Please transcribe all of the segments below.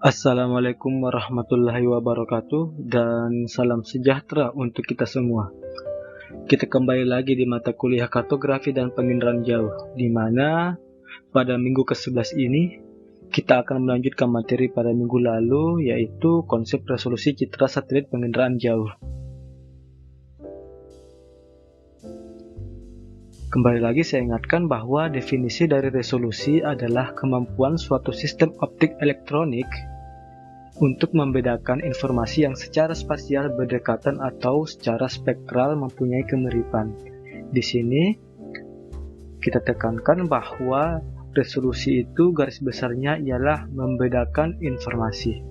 Assalamualaikum warahmatullahi wabarakatuh dan salam sejahtera untuk kita semua. Kita kembali lagi di mata kuliah kartografi dan penginderaan jauh, di mana pada minggu ke-11 ini kita akan melanjutkan materi pada minggu lalu, yaitu konsep resolusi citra satelit penginderaan jauh. Kembali lagi saya ingatkan bahwa definisi dari resolusi adalah kemampuan suatu sistem optik elektronik untuk membedakan informasi yang secara spasial berdekatan atau secara spektral mempunyai kemiripan. Di sini kita tekankan bahwa resolusi itu garis besarnya ialah membedakan informasi.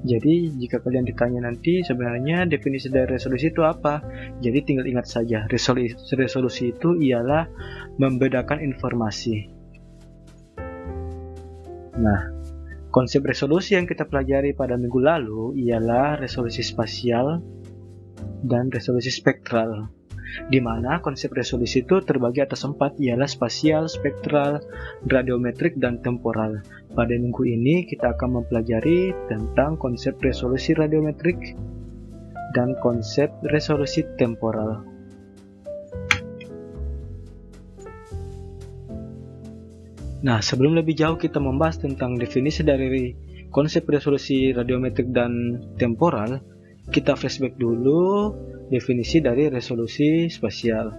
Jadi jika kalian ditanya nanti sebenarnya definisi dari resolusi itu apa? Jadi tinggal ingat saja, resolusi itu ialah membedakan informasi. Nah, konsep resolusi yang kita pelajari pada minggu lalu ialah resolusi spasial dan resolusi spektral, di mana konsep resolusi itu terbagi atas 4, ialah spasial, spektral, radiometrik, dan temporal. Pada minggu ini kita akan mempelajari tentang konsep resolusi radiometrik dan konsep resolusi temporal. Nah, sebelum lebih jauh kita membahas tentang definisi dari konsep resolusi radiometrik dan temporal, kita flashback dulu definisi dari resolusi spasial.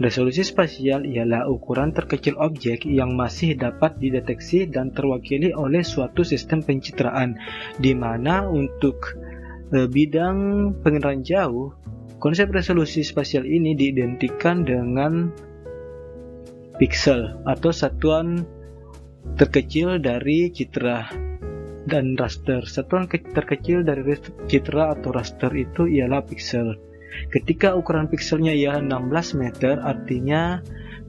Resolusi spasial ialah ukuran terkecil objek yang masih dapat dideteksi dan terwakili oleh suatu sistem pencitraan, di mana untuk bidang penginderaan jauh, konsep resolusi spasial ini diidentikan dengan piksel atau satuan terkecil dari citra dan raster. Satuan terkecil dari citra atau raster itu ialah piksel. Ketika ukuran pikselnya ialah 16 meter, artinya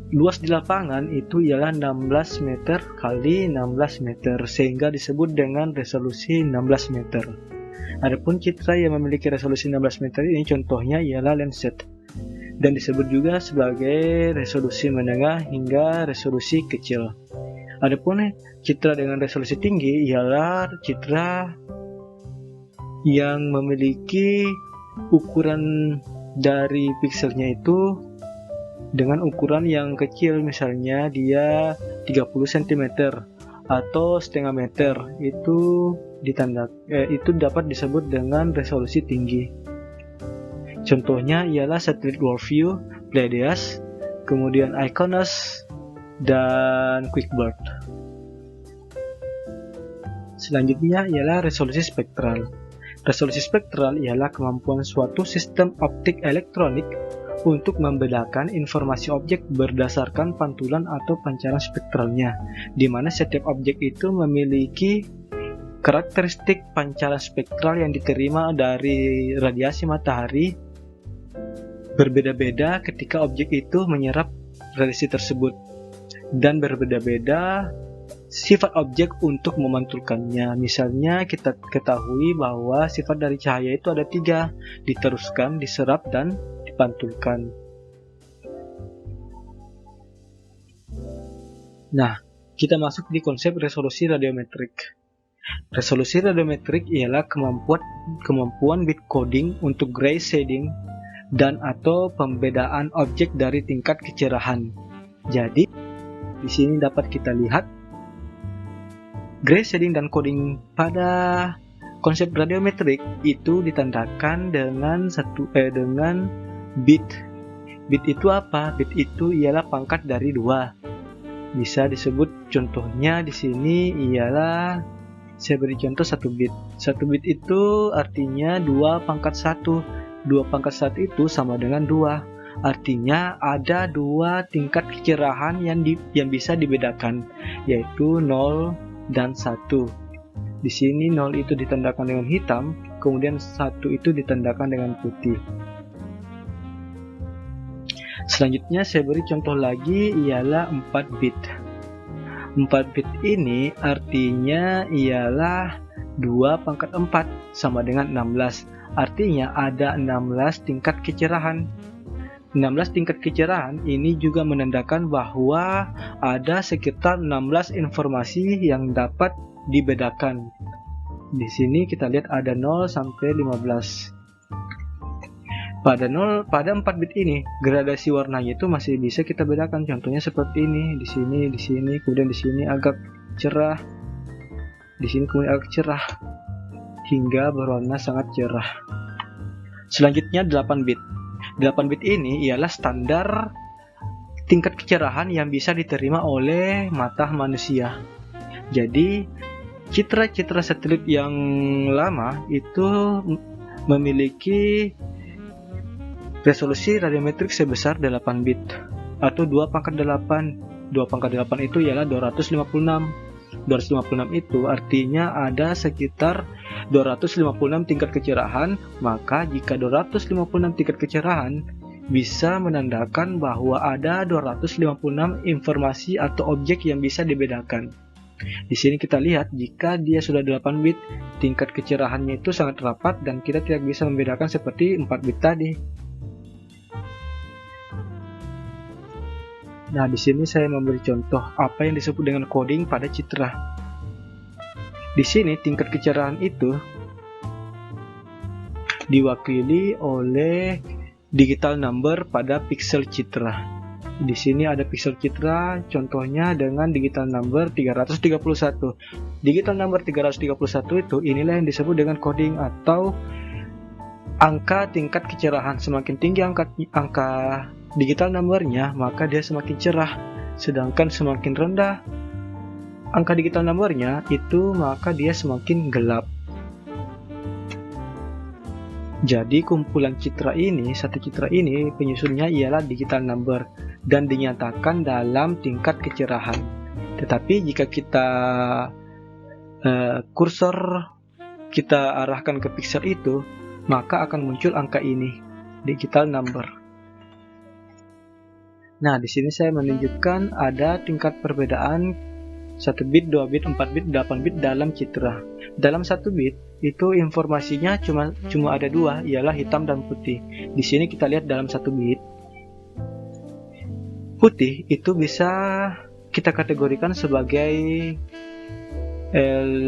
luas di lapangan itu ialah 16 meter kali 16 meter, sehingga disebut dengan resolusi 16 meter. Adapun citra yang memiliki resolusi 16 meter ini contohnya ialah Landsat, dan disebut juga sebagai resolusi menengah hingga resolusi kecil. Adapun citra dengan resolusi tinggi ialah citra yang memiliki ukuran dari pikselnya itu dengan ukuran yang kecil, misalnya dia 30 cm atau setengah meter, itu dapat disebut dengan resolusi tinggi. Contohnya ialah satelit Worldview, Pleiades, kemudian Iconus, dan QuickBird. Selanjutnya ialah resolusi spektral. Resolusi spektral ialah kemampuan suatu sistem optik elektronik untuk membedakan informasi objek berdasarkan pantulan atau pancaran spektralnya, di mana setiap objek itu memiliki karakteristik pancaran spektral yang diterima dari radiasi matahari berbeda-beda ketika objek itu menyerap radiasi tersebut, dan berbeda-beda sifat objek untuk memantulkannya. Misalnya kita ketahui bahwa sifat dari cahaya itu ada 3, diteruskan, diserap, dan dipantulkan. Nah, kita masuk di konsep resolusi radiometrik. Resolusi radiometrik ialah kemampuan bit coding untuk gray shading dan atau pembedaan objek dari tingkat kecerahan. Jadi, di sini dapat kita lihat gray shading dan coding pada konsep radiometrik itu ditandakan dengan dengan bit. Bit itu apa? Bit itu ialah pangkat dari 2. Bisa disebut contohnya di sini ialah, saya beri contoh 1 bit. 1 bit itu artinya 2 pangkat 1. 2 pangkat 1 itu sama dengan 2. Artinya ada 2 tingkat kecerahan yang bisa dibedakan, yaitu 0 dan 1. Di sini 0 itu ditandakan dengan hitam, kemudian 1 itu ditandakan dengan putih. Selanjutnya saya beri contoh lagi ialah 4 bit. 4 bit ini artinya ialah 2 pangkat 4 sama dengan 16. Artinya ada 16 tingkat kecerahan. 16 tingkat kecerahan ini juga menandakan bahwa ada sekitar 16 informasi yang dapat dibedakan. Di sini kita lihat ada 0 sampai 15. Pada 4 bit ini, gradasi warnanya itu masih bisa kita bedakan. Contohnya seperti ini, di sini, kemudian di sini agak cerah, di sini kemudian agak cerah, hingga berwarna sangat cerah. Selanjutnya 8 bit. 8 bit ini ialah standar tingkat kecerahan yang bisa diterima oleh mata manusia. Jadi citra-citra satelit yang lama itu memiliki resolusi radiometrik sebesar 8 bit atau 2 pangkat 8. 2 pangkat 8 itu ialah 256. 256 itu artinya ada sekitar 256 tingkat kecerahan. Maka jika 256 tingkat kecerahan bisa menandakan bahwa ada 256 informasi atau objek yang bisa dibedakan. Di sini kita lihat jika dia sudah 8 bit, tingkat kecerahannya itu sangat rapat dan kita tidak bisa membedakan seperti 4 bit tadi. Nah, di sini saya memberi contoh apa yang disebut dengan coding pada citra. Di sini tingkat kecerahan itu diwakili oleh digital number pada pixel citra. Di sini ada pixel citra, contohnya dengan digital number 331. Digital number 331 itu inilah yang disebut dengan coding atau angka tingkat kecerahan. Semakin tinggi angka digital numbernya, maka dia semakin cerah. Sedangkan semakin rendah angka digital numbernya itu, maka dia semakin gelap. Jadi kumpulan citra ini, satu citra ini penyusunnya ialah digital number dan dinyatakan dalam tingkat kecerahan. Tetapi jika kita kursor kita arahkan ke pixel itu, maka akan muncul angka ini, digital number. Nah, di sini saya menunjukkan ada tingkat perbedaan 1 bit, 2 bit, 4 bit, 8 bit dalam citra. Dalam 1 bit itu informasinya cuma ada 2, ialah hitam dan putih. Di sini kita lihat dalam 1 bit putih itu bisa kita kategorikan sebagai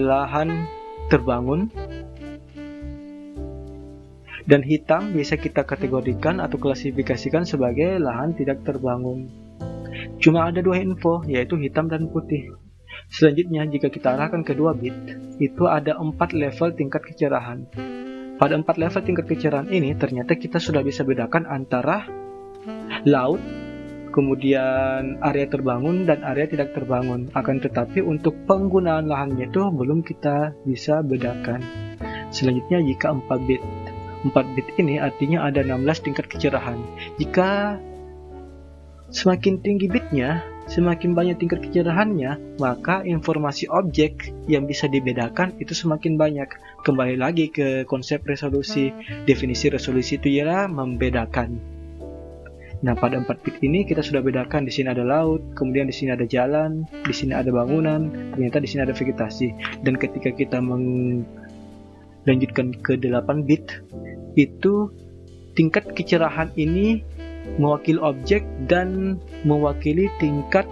lahan terbangun, dan hitam bisa kita kategorikan atau klasifikasikan sebagai lahan tidak terbangun. Cuma ada 2 info, yaitu hitam dan putih. Selanjutnya, jika kita arahkan ke 2 bit, itu ada 4 level tingkat kecerahan. Pada 4 level tingkat kecerahan ini, ternyata kita sudah bisa bedakan antara laut, kemudian area terbangun dan area tidak terbangun. Akan tetapi untuk penggunaan lahannya itu belum kita bisa bedakan. Selanjutnya, jika 4 bit. 4 bit ini artinya ada 16 tingkat kecerahan. Jika semakin tinggi bitnya, semakin banyak tingkat kecerahannya, maka informasi objek yang bisa dibedakan itu semakin banyak. Kembali lagi ke konsep resolusi. Definisi resolusi itu ialah membedakan. Nah, pada 4 bit ini kita sudah bedakan. Di sini ada laut, kemudian di sini ada jalan, di sini ada bangunan, ternyata di sini ada vegetasi. Dan ketika kita lanjutkan ke 8 bit, itu tingkat kecerahan ini mewakili objek dan mewakili tingkat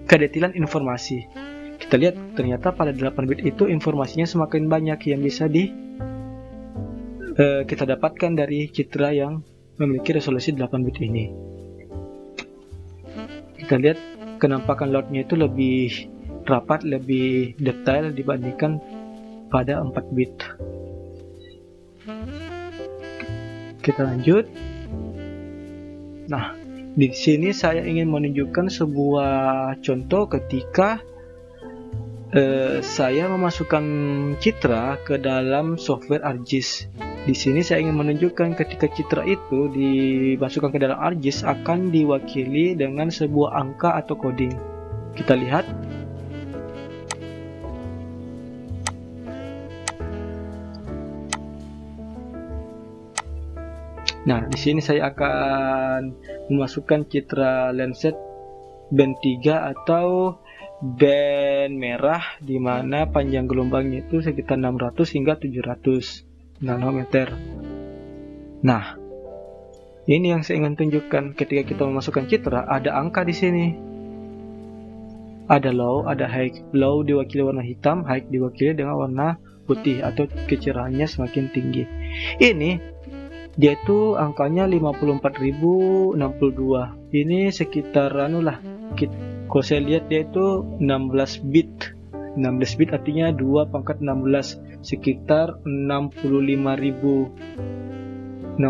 kedetilan informasi. Kita lihat ternyata pada 8 bit itu informasinya semakin banyak yang bisa kita dapatkan dari citra yang memiliki resolusi 8 bit ini. Kita lihat kenampakan lautnya itu lebih rapat, lebih detail dibandingkan pada 4 bit. Kita lanjut. Nah, di sini saya ingin menunjukkan sebuah contoh ketika saya memasukkan citra ke dalam software ArcGIS. Di sini saya ingin menunjukkan ketika citra itu dimasukkan ke dalam ArcGIS akan diwakili dengan sebuah angka atau coding. Kita lihat. Nah, di sini saya akan memasukkan citra Landsat band 3 atau band merah, di mana panjang gelombangnya itu sekitar 600 hingga 700 nanometer. Nah, ini yang saya ingin tunjukkan. Ketika kita memasukkan citra, ada angka di sini. Ada low, ada high. Low diwakili warna hitam, high diwakili dengan warna putih atau kecerahannya semakin tinggi. Ini dia itu angkanya 54.062. Ini sekitar kalau saya lihat dia itu 16 bit. 16 bit artinya 2 pangkat 16, sekitar 65.536.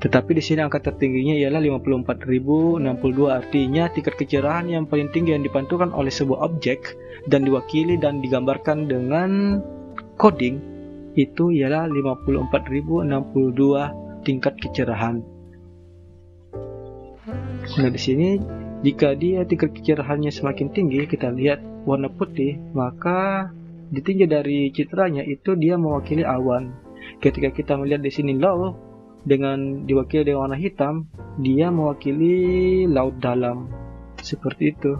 Tetapi di sini angka tertingginya ialah 54.062, artinya tingkat kecerahan yang paling tinggi yang dipantulkan oleh sebuah objek dan diwakili dan digambarkan dengan coding itu ialah 54.062 tingkat kecerahan. Nah, di sini jika dia tingkat kecerahannya semakin tinggi, kita lihat warna putih, maka ditinjau dari citranya itu dia mewakili awan. Ketika kita melihat di sini low dengan diwakili dengan warna hitam, dia mewakili laut dalam, seperti itu.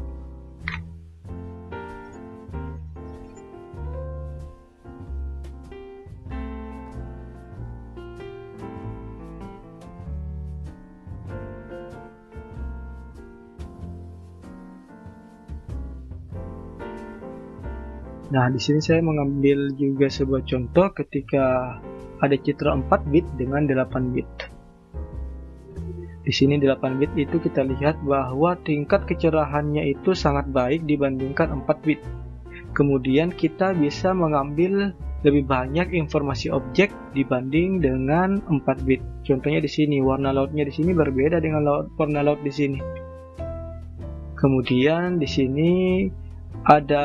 Nah, di sini saya mengambil juga sebuah contoh ketika ada citra 4 bit dengan 8 bit. Di sini 8 bit itu kita lihat bahwa tingkat kecerahannya itu sangat baik dibandingkan 4 bit. Kemudian kita bisa mengambil lebih banyak informasi objek dibanding dengan 4 bit. Contohnya di sini warna lautnya di sini berbeda dengan warna laut di sini. Kemudian di sini ada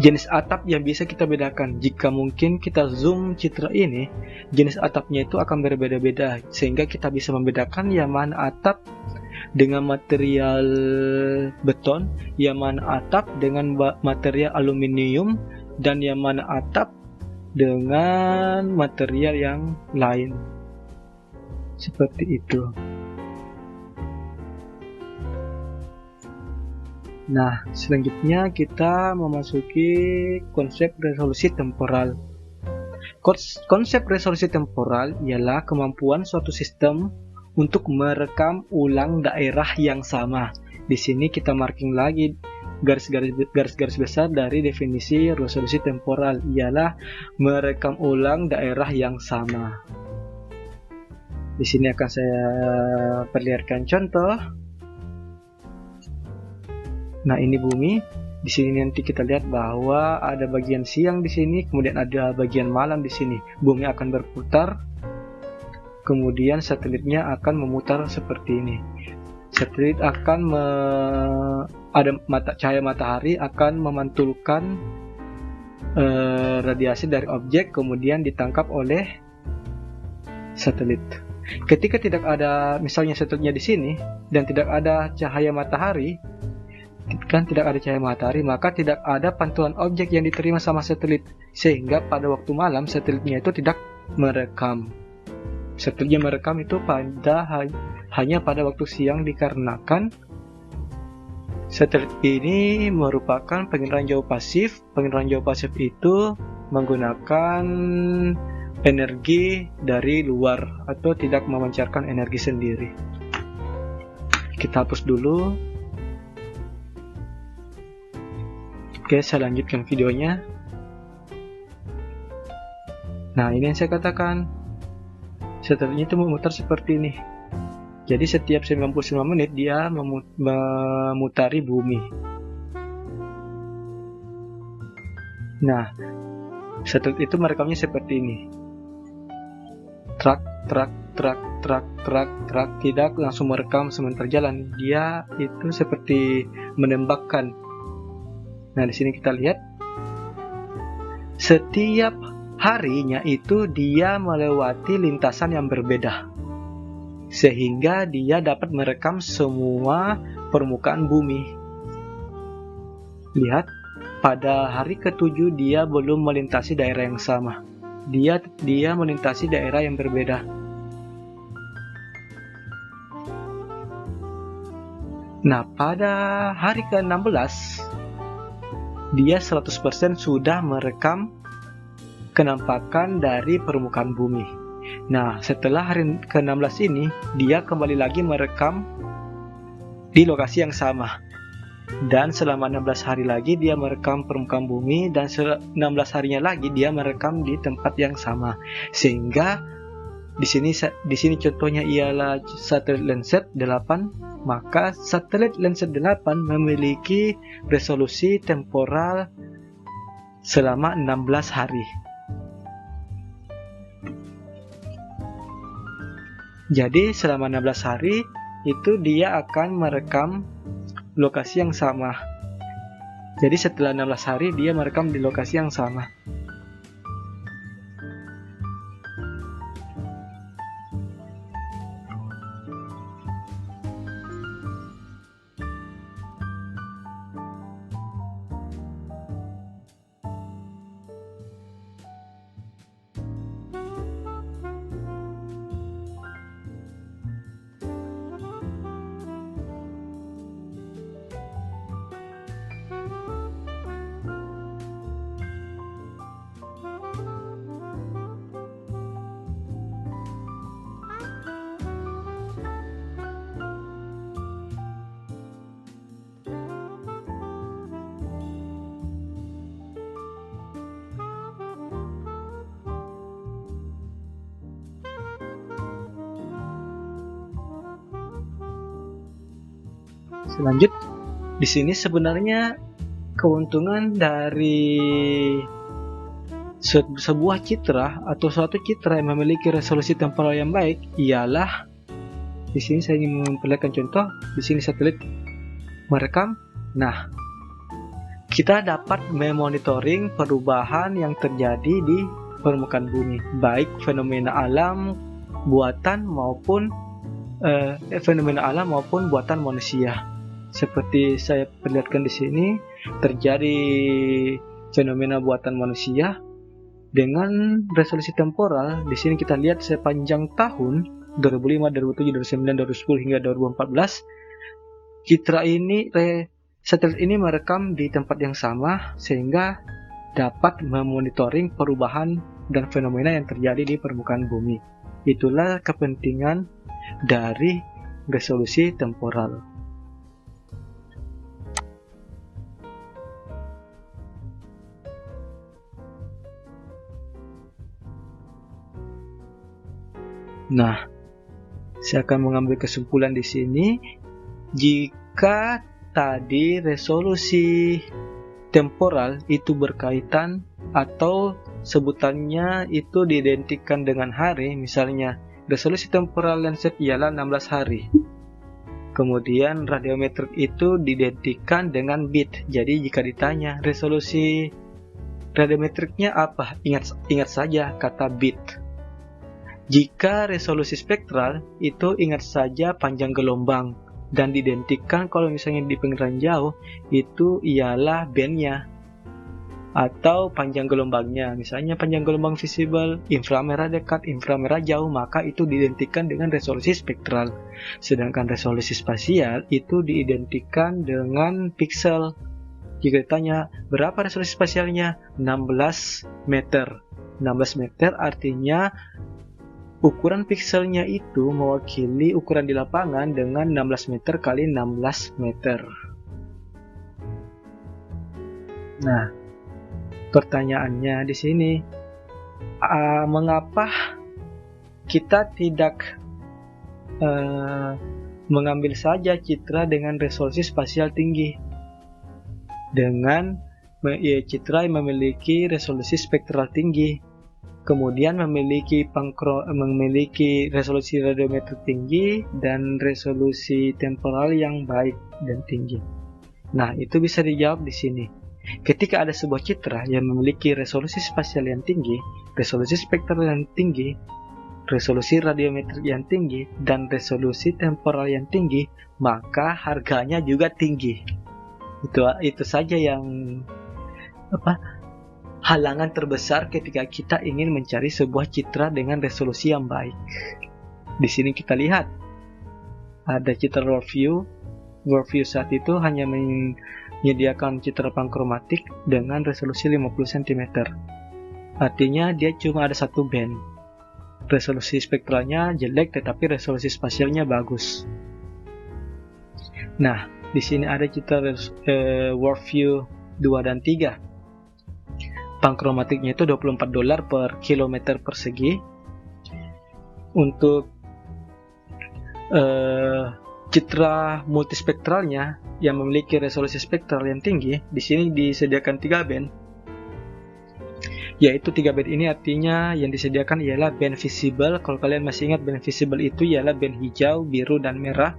jenis atap yang bisa kita bedakan. Jika mungkin kita zoom citra ini, jenis atapnya itu akan berbeda-beda, sehingga kita bisa membedakan yang mana atap dengan material beton, yang mana atap dengan material aluminium, dan yang mana atap dengan material yang lain. Seperti itu. Nah, selanjutnya kita memasuki konsep resolusi temporal. Konsep resolusi temporal ialah kemampuan suatu sistem untuk merekam ulang daerah yang sama. Di sini kita marking lagi garis-garis besar dari definisi resolusi temporal, ialah merekam ulang daerah yang sama. Di sini akan saya perlihatkan contoh. Nah, ini bumi. Di sini nanti kita lihat bahwa ada bagian siang di sini, kemudian ada bagian malam di sini. Bumi akan berputar, kemudian satelitnya akan memutar seperti ini. Satelit akan cahaya matahari akan memantulkan radiasi dari objek, kemudian ditangkap oleh satelit. Ketika tidak ada, misalnya satelitnya di sini dan tidak ada cahaya matahari, maka tidak ada pantulan objek yang diterima sama satelit, sehingga pada waktu malam satelitnya itu tidak merekam. Satelitnya merekam itu hanya pada waktu siang, dikarenakan satelit ini merupakan penginaran jauh pasif. Penginaran jauh pasif itu menggunakan energi dari luar atau tidak memancarkan energi sendiri. Kita hapus dulu. Oke, saya lanjutkan videonya. Nah, ini yang saya katakan. Satelitnya itu memutar seperti ini. Jadi setiap 99 menit dia memutari bumi. Nah, satelit itu merekamnya seperti ini. Trak, tidak langsung merekam sementara jalan. Dia itu seperti menembakkan. Nah, di sini kita lihat setiap harinya itu dia melewati lintasan yang berbeda, sehingga dia dapat merekam semua permukaan bumi. Lihat, pada hari ke-7 dia belum melintasi daerah yang sama. Dia melintasi daerah yang berbeda. Nah, pada hari ke-16 dia 100% sudah merekam kenampakan dari permukaan bumi. Nah, setelah hari ke-16 ini, dia kembali lagi merekam di lokasi yang sama. Dan selama 16 hari lagi dia merekam permukaan bumi, dan 16 harinya lagi dia merekam di tempat yang sama. Sehingga di sini contohnya ialah satelit Landsat 8, maka satelit Landsat 8 memiliki resolusi temporal selama 16 hari. Jadi selama 16 hari itu dia akan merekam lokasi yang sama. Jadi setelah 16 hari dia merekam di lokasi yang sama. Selanjut, di sini sebenarnya keuntungan dari sebuah citra atau suatu citra yang memiliki resolusi temporal yang baik ialah, di sini saya ingin memperlihatkan contoh. Di sini satelit merekam. Nah, kita dapat memonitoring perubahan yang terjadi di permukaan bumi, baik fenomena alam buatan maupun buatan manusia. Seperti saya perlihatkan di sini, terjadi fenomena buatan manusia dengan resolusi temporal. Di sini kita lihat sepanjang tahun 2005, 2007, 2009, 2010 hingga 2014. Satelit ini merekam di tempat yang sama sehingga dapat memonitoring perubahan dan fenomena yang terjadi di permukaan bumi. Itulah kepentingan dari resolusi temporal. Nah, saya akan mengambil kesimpulan di sini. Jika tadi resolusi temporal itu berkaitan atau sebutannya itu diidentikan dengan hari, misalnya resolusi temporal Landsat ialah 16 hari. Kemudian radiometrik itu diidentikan dengan bit. Jadi jika ditanya resolusi radiometriknya apa, ingat saja kata bit. Jika resolusi spektral itu ingat saja panjang gelombang, dan diidentikan kalau misalnya di pengetahuan jauh itu ialah bandnya atau panjang gelombangnya. Misalnya panjang gelombang visible, inframerah dekat, inframerah jauh, maka itu diidentikan dengan resolusi spektral. Sedangkan resolusi spasial itu diidentikan dengan piksel. Jika ditanya berapa resolusi spasialnya, 16 meter. 16 meter artinya ukuran pikselnya itu mewakili ukuran di lapangan dengan 16 meter kali 16 meter. Nah, pertanyaannya di sini, mengapa kita tidak mengambil saja citra dengan resolusi spasial tinggi, dengan citra yang memiliki resolusi spektral tinggi, kemudian memiliki resolusi radiometrik tinggi dan resolusi temporal yang baik dan tinggi. Nah, itu bisa dijawab di sini. Ketika ada sebuah citra yang memiliki resolusi spasial yang tinggi, resolusi spektral yang tinggi, resolusi radiometrik yang tinggi, dan resolusi temporal yang tinggi, maka harganya juga tinggi. Itu saja yang halangan terbesar ketika kita ingin mencari sebuah citra dengan resolusi yang baik. Di sini kita lihat ada citra World View. World View saat itu hanya menyediakan citra pankromatik dengan resolusi 50 cm. Artinya dia cuma ada satu band. Resolusi spektralnya jelek tetapi resolusi spasialnya bagus. Nah, di sini ada citra World View 2 dan 3. Pankromatiknya itu $24 per kilometer persegi. Untuk citra multispektralnya yang memiliki resolusi spektral yang tinggi, di sini disediakan 3 band. Yaitu 3 band ini artinya yang disediakan ialah band visible. Kalau kalian masih ingat, band visible itu ialah band hijau, biru, dan merah.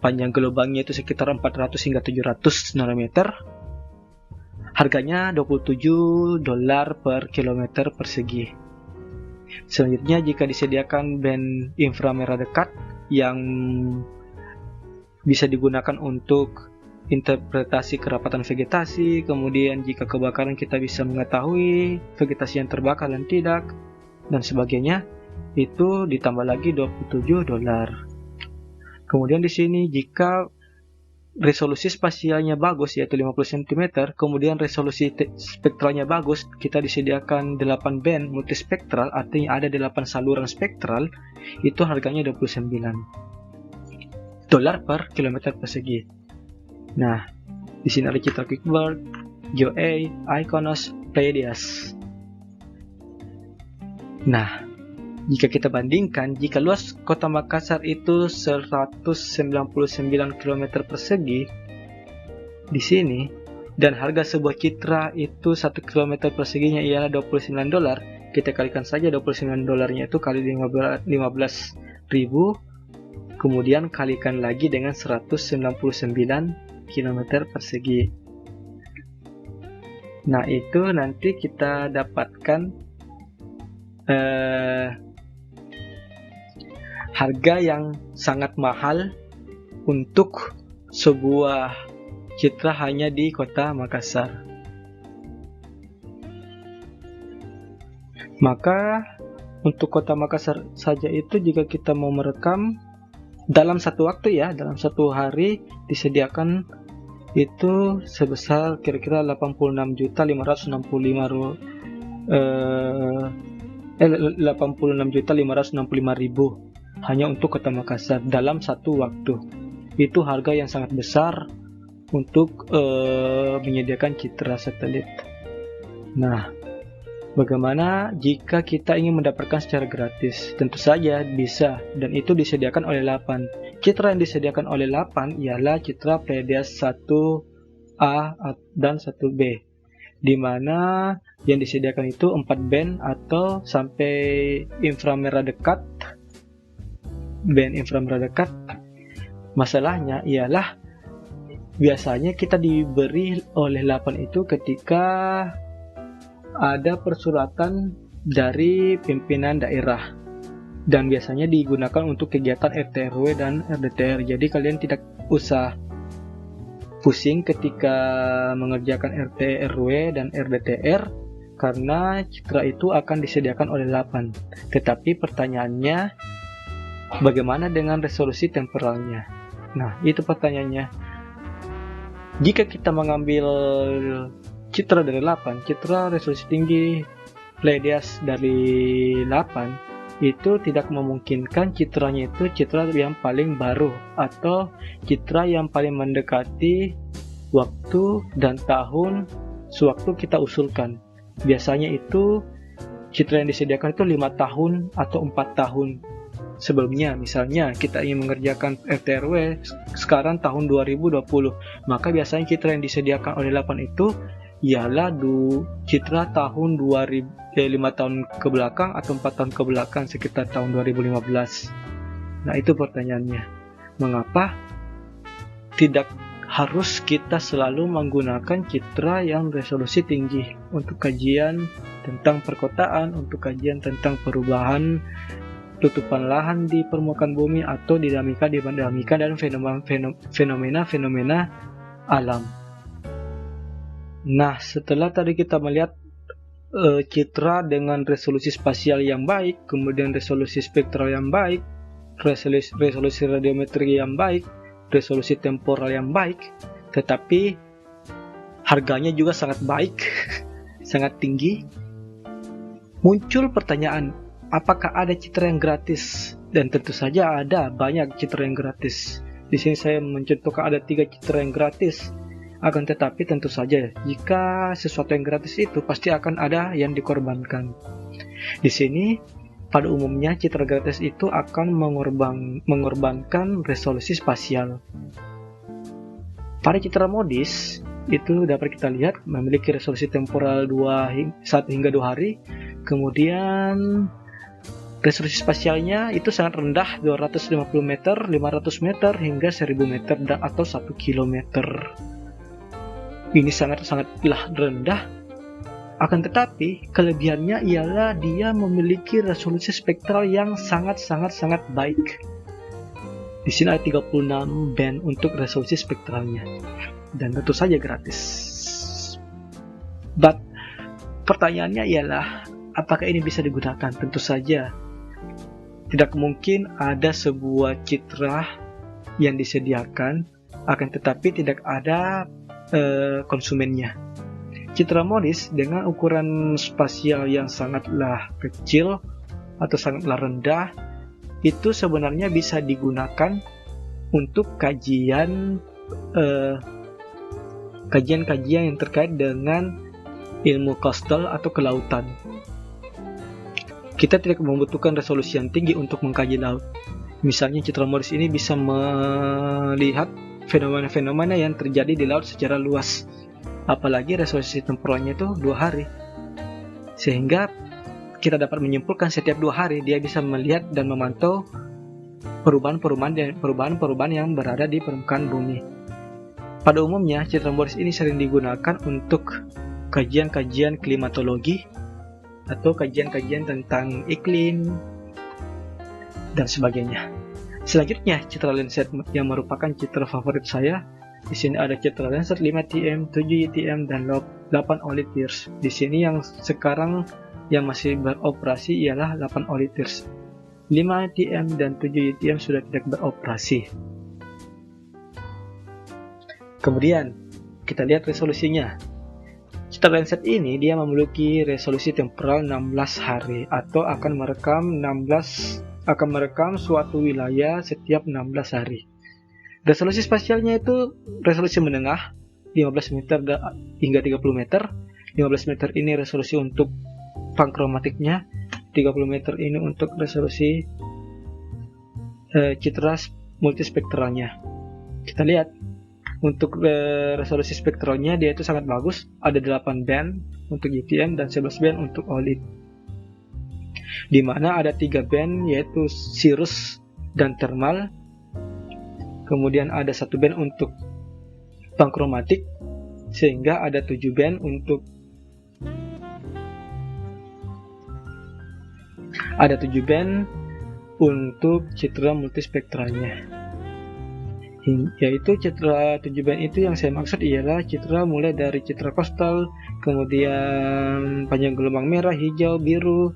Panjang gelombangnya itu sekitar 400 hingga 700 nanometer. Harganya $27 per kilometer persegi. Selanjutnya, jika disediakan band inframerah dekat yang bisa digunakan untuk interpretasi kerapatan vegetasi, kemudian jika kebakaran kita bisa mengetahui vegetasi yang terbakar dan tidak, dan sebagainya, itu ditambah lagi $27. Kemudian di sini jika resolusi spasialnya bagus, yaitu 50 cm, kemudian resolusi spektralnya bagus, kita disediakan 8 band multispektral, artinya ada 8 saluran spektral, itu harganya $29 per kilometer persegi. Nah, di sini ada citra Quickbird, GeoA, Iconos, Pleiades. Nah, jika kita bandingkan, jika luas kota Makassar itu 199 km persegi di sini, dan harga sebuah citra itu 1 km perseginya ialah $29, kita kalikan saja $29-nya itu kali 15.000, kemudian kalikan lagi dengan 199 km persegi. Nah, itu nanti kita dapatkan harga yang sangat mahal untuk sebuah citra hanya di kota Makassar. Maka untuk kota Makassar saja itu, jika kita mau merekam dalam satu waktu ya, dalam satu hari, disediakan itu sebesar kira-kira 86.565.000 hanya untuk kota Makassar dalam satu waktu. Itu harga yang sangat besar untuk menyediakan citra satelit. Nah, bagaimana jika kita ingin mendapatkan secara gratis? Tentu saja bisa, dan itu disediakan oleh LAPAN. Citra yang disediakan oleh LAPAN ialah citra Pleiades 1A dan 1B, di mana yang disediakan itu 4 band atau sampai inframerah dekat. Band inframerah dekat, masalahnya ialah biasanya kita diberi oleh LAPAN itu ketika ada persuratan dari pimpinan daerah, dan biasanya digunakan untuk kegiatan RT RW dan RDTR. Jadi kalian tidak usah pusing ketika mengerjakan RT RW dan RDTR, karena citra itu akan disediakan oleh LAPAN. Tetapi pertanyaannya, bagaimana dengan resolusi temporalnya? Nah, itu pertanyaannya. Jika kita mengambil citra dari LAPAN, citra resolusi tinggi Pleiades dari LAPAN, itu tidak memungkinkan citranya itu citra yang paling baru atau citra yang paling mendekati waktu dan tahun sewaktu kita usulkan. Biasanya itu citra yang disediakan itu 5 tahun atau 4 tahun sebelumnya. Misalnya kita ingin mengerjakan RT/RW sekarang tahun 2020, maka biasanya citra yang disediakan oleh LAPAN itu ialah citra tahun 5 tahun ke belakang atau 4 tahun ke belakang, sekitar tahun 2015. Nah, itu pertanyaannya, mengapa tidak harus kita selalu menggunakan citra yang resolusi tinggi untuk kajian tentang perkotaan, untuk kajian tentang perubahan tutupan lahan di permukaan bumi, atau dinamika dan fenomena-fenomena alam. Nah, setelah tadi kita melihat citra dengan resolusi spasial yang baik, kemudian resolusi spektral yang baik, resolusi radiometri yang baik, resolusi temporal yang baik, tetapi harganya juga sangat baik, sangat tinggi, muncul pertanyaan, apakah ada citra yang gratis? Dan tentu saja ada banyak citra yang gratis. Di sini saya mencontohkan ada 3 citra yang gratis. Akan tetapi tentu saja jika sesuatu yang gratis itu pasti akan ada yang dikorbankan. Di sini pada umumnya citra gratis itu akan mengorbankan resolusi spasial. Pada citra modis itu dapat kita lihat memiliki resolusi temporal 1 hingga 2 hari. Kemudian resolusi spasialnya itu sangat rendah, 250 meter, 500 meter, hingga 1000 meter atau 1 kilometer. Ini sangatlah rendah. Akan tetapi, kelebihannya ialah dia memiliki resolusi spektral yang sangat baik. Di sini ada 36 band untuk resolusi spektralnya. Dan tentu saja gratis. But, pertanyaannya ialah, apakah ini bisa digunakan? Tentu saja. Tidak mungkin ada sebuah citra yang disediakan, akan tetapi tidak ada konsumennya. Citra modis dengan ukuran spasial yang sangatlah kecil atau sangatlah rendah, itu sebenarnya bisa digunakan untuk kajian yang terkait dengan ilmu coastal atau kelautan. Kita tidak membutuhkan resolusi yang tinggi untuk mengkaji laut. Misalnya citra modis ini bisa melihat fenomena-fenomena yang terjadi di laut secara luas. Apalagi resolusi temporalnya itu 2 hari. Sehingga kita dapat menyimpulkan setiap 2 hari dia bisa melihat dan memantau perubahan yang berada di permukaan bumi. Pada umumnya citra modis ini sering digunakan untuk kajian-kajian klimatologi atau kajian-kajian tentang iklim dan sebagainya. Selanjutnya, citra Landsat yang merupakan citra favorit saya. Di sini ada citra Landsat 5 TM, 7 UTM, dan 8 Oliters. Di sini yang sekarang yang masih beroperasi ialah 8 Oliters. 5 TM dan 7 UTM sudah tidak beroperasi. Kemudian, kita lihat resolusinya. Citra Landsat ini dia memiliki resolusi temporal 16 hari atau akan merekam suatu wilayah setiap 16 hari. Resolusi spasialnya itu resolusi menengah 15 meter hingga 30 meter. 15 meter ini resolusi untuk pankromatiknya, 30 meter ini untuk resolusi citra multispektralnya. Kita lihat untuk resolusi spektralnya dia itu sangat bagus, ada 8 band untuk UTM dan 11 band untuk OLID, di mana ada 3 band yaitu cirrus dan thermal, kemudian ada 1 band untuk pankromatik, sehingga ada 7 band untuk citra multispektralnya. Yaitu citra 7 band itu yang saya maksud ialah citra mulai dari citra coastal, kemudian panjang gelombang merah, hijau, biru,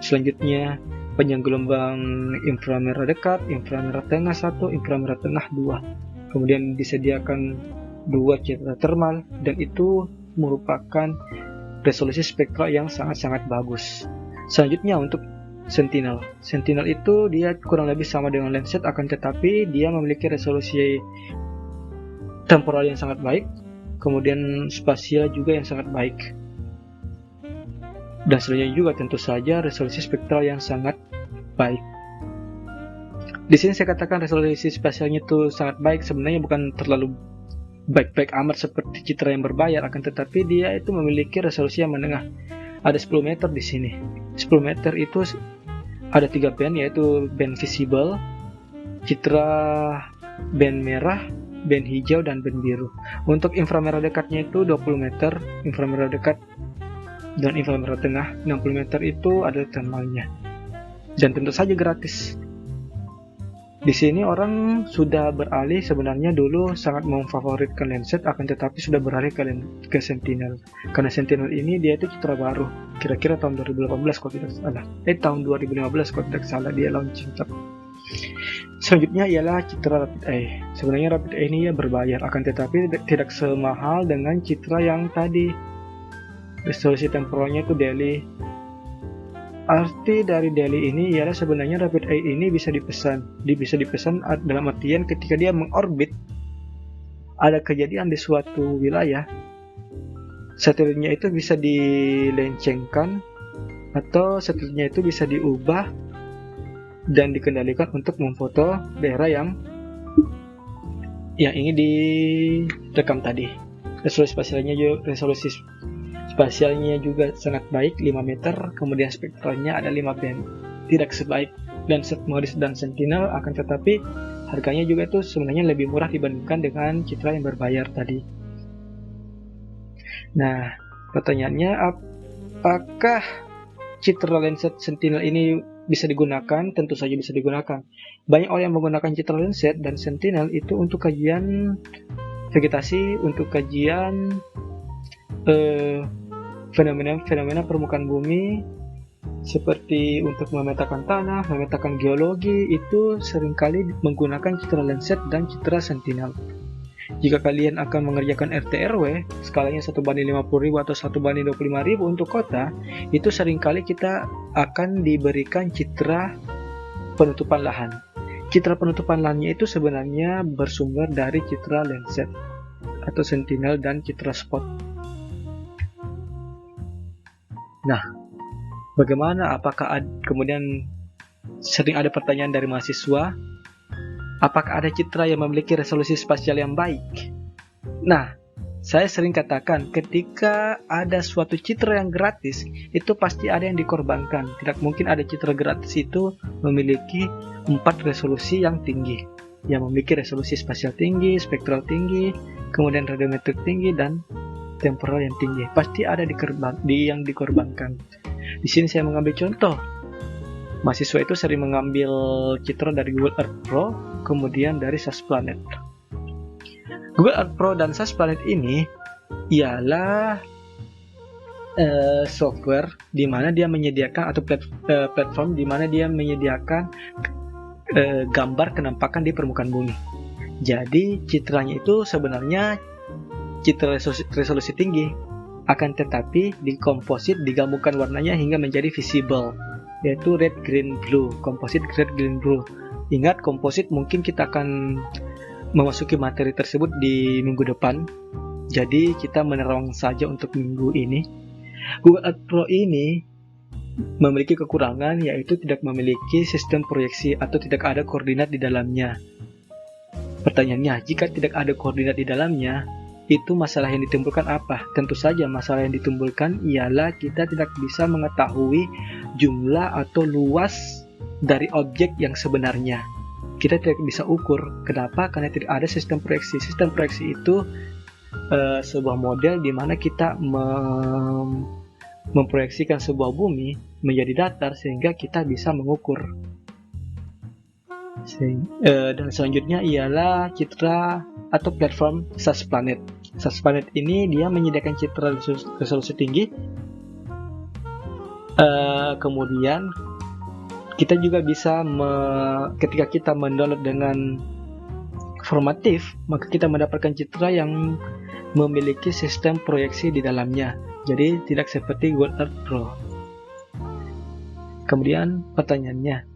selanjutnya panjang gelombang inframerah dekat, inframerah tengah 1, inframerah tengah 2. Kemudian disediakan 2 citra thermal, dan itu merupakan resolusi spektral yang sangat bagus. Selanjutnya untuk Sentinel. Sentinel itu dia kurang lebih sama dengan Landsat, akan tetapi dia memiliki resolusi temporal yang sangat baik, kemudian spasial juga yang sangat baik. Dan selanjutnya juga tentu saja resolusi spektral yang sangat baik. Di sini saya katakan resolusi spasialnya itu sangat baik, sebenarnya bukan terlalu baik-baik amat seperti citra yang berbayar, akan tetapi dia itu memiliki resolusi yang menengah. Ada 10 meter di sini. 10 meter itu ada 3 band, yaitu band visible, citra band merah, band hijau, dan band biru. Untuk inframerah dekatnya itu 20 meter, inframerah dekat dan inframerah tengah 60 meter itu ada thermalnya. Dan tentu saja gratis. Di sini orang sudah beralih, sebenarnya dulu sangat memfavoritkan Landsat, akan tetapi sudah beralih ke Sentinel. Karena Sentinel ini dia itu citra baru, kira-kira tahun 2018 kalau tidak salah. Tahun 2015 kalau tidak salah dia launching. Selanjutnya ialah citra Rapid Eye. Sebenarnya Rapid Eye ini ya berbayar, akan tetapi tidak semahal dengan citra yang tadi. Resolusi temporalnya itu daily. Arti dari daily ini ialah sebenarnya rapid eye ini bisa dipesan dalam artian ketika dia mengorbit, ada kejadian di suatu wilayah, satelitnya itu bisa dilencengkan atau satelitnya itu bisa diubah dan dikendalikan untuk memfoto daerah yang ingin direkam tadi. Resolusi spasialnya juga sangat baik, 5 meter, kemudian spektralnya ada 5 band. Tidak sebaik Landsat, Maurice, dan Sentinel, akan tetapi harganya juga itu sebenarnya lebih murah dibandingkan dengan citra yang berbayar tadi. Nah, pertanyaannya, apakah citra Landsat Sentinel ini bisa digunakan? Tentu saja bisa digunakan. Banyak orang yang menggunakan citra Landsat dan Sentinel itu untuk kajian vegetasi, untuk kajian fenomena permukaan bumi, seperti untuk memetakan tanah, memetakan geologi, itu seringkali menggunakan citra Landsat dan citra Sentinel. Jika kalian akan mengerjakan RT/RW, skalanya 1:50.000 atau 1:25.000 untuk kota, itu seringkali kita akan diberikan citra penutupan lahan. Citra penutupan lahannya itu sebenarnya bersumber dari citra Landsat atau Sentinel dan citra spot. Nah, bagaimana? Apakah kemudian sering ada pertanyaan dari mahasiswa, apakah ada citra yang memiliki resolusi spasial yang baik? Nah, saya sering katakan ketika ada suatu citra yang gratis, itu pasti ada yang dikorbankan. Tidak mungkin ada citra gratis itu memiliki 4 resolusi yang tinggi, yang memiliki resolusi spasial tinggi, spektral tinggi, kemudian radiometrik tinggi, dan temporal yang tinggi. Pasti ada yang dikorbankan. Di sini saya mengambil contoh. Mahasiswa itu sering mengambil citra dari Google Earth Pro, kemudian dari SAS Planet. Google Earth Pro dan SAS Planet ini ialah software di mana dia menyediakan, atau platform di mana dia menyediakan gambar kenampakan di permukaan bumi. Jadi citranya itu sebenarnya citra resolusi tinggi, akan tetapi dikomposit, digabungkan warnanya hingga menjadi visible, yaitu red, green, blue, komposit red, green, blue. Ingat, komposit mungkin kita akan memasuki materi tersebut di minggu depan, jadi kita menerang saja untuk minggu ini. Google Earth Pro ini memiliki kekurangan, yaitu tidak memiliki sistem proyeksi atau tidak ada koordinat di dalamnya. Pertanyaannya, jika tidak ada koordinat di dalamnya, itu masalah yang ditimbulkan apa? Tentu saja masalah yang ditimbulkan ialah kita tidak bisa mengetahui jumlah atau luas dari objek yang sebenarnya. Kita tidak bisa ukur. Kenapa? Karena tidak ada sistem proyeksi. Sistem proyeksi itu sebuah model di mana kita memproyeksikan sebuah bumi menjadi datar sehingga kita bisa mengukur. Dan selanjutnya ialah citra atau platform SAS Planet. SAS Planet ini dia menyediakan citra resolusi tinggi. Kemudian kita juga bisa ketika kita mendownload dengan formatif, maka kita mendapatkan citra yang memiliki sistem proyeksi di dalamnya. Jadi tidak seperti Google Earth Pro. Kemudian pertanyaannya,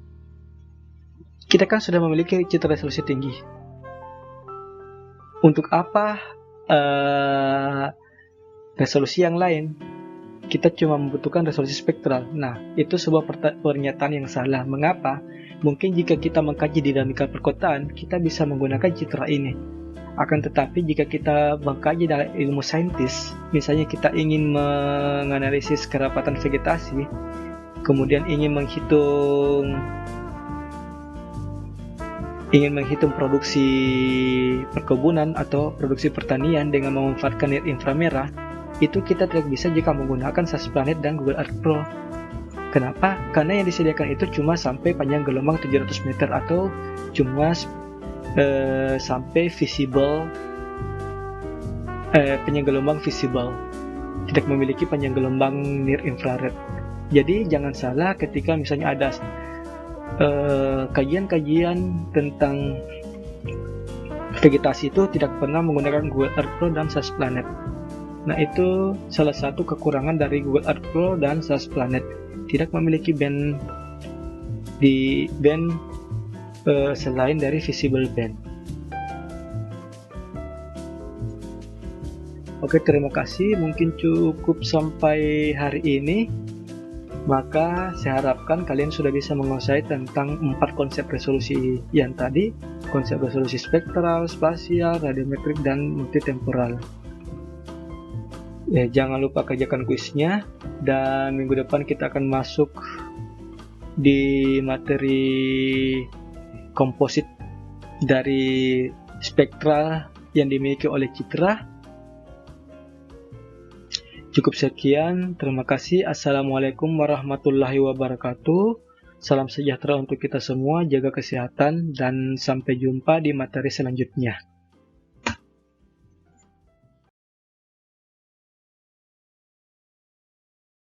kita kan sudah memiliki citra resolusi tinggi. Untuk apa resolusi yang lain? Kita cuma membutuhkan resolusi spektral. Nah, itu sebuah pernyataan yang salah. Mengapa? Mungkin jika kita mengkaji dinamika perkotaan, kita bisa menggunakan citra ini. Akan tetapi jika kita mengkaji dalam ilmu saintis, misalnya kita ingin menganalisis kerapatan vegetasi, kemudian ingin menghitung produksi perkebunan atau produksi pertanian dengan memanfaatkan net inframerah, itu kita tidak bisa jika menggunakan SAS Planet dan Google Earth Pro. Kenapa? Karena yang disediakan itu cuma sampai panjang gelombang 700 meter atau cuma sampai visible, panjang gelombang visible, tidak memiliki panjang gelombang near infrared. Jadi jangan salah ketika misalnya ada kajian-kajian tentang vegetasi itu tidak pernah menggunakan Google Earth Pro dan SAS Planet. Nah, itu salah satu kekurangan dari Google Earth Pro dan SAS Planet. tidak memiliki band selain dari visible band. Oke, terima kasih. Mungkin cukup sampai hari ini. Maka saya harapkan kalian sudah bisa menguasai tentang 4 konsep resolusi yang tadi, konsep resolusi spektral, spasial, radiometrik, dan multitemporal. Jangan lupa kerjakan kuisnya, dan minggu depan kita akan masuk di materi komposit dari spektral yang dimiliki oleh citra. Cukup sekian, terima kasih. Assalamualaikum warahmatullahi wabarakatuh. Salam sejahtera untuk kita semua, jaga kesehatan, dan sampai jumpa di materi selanjutnya.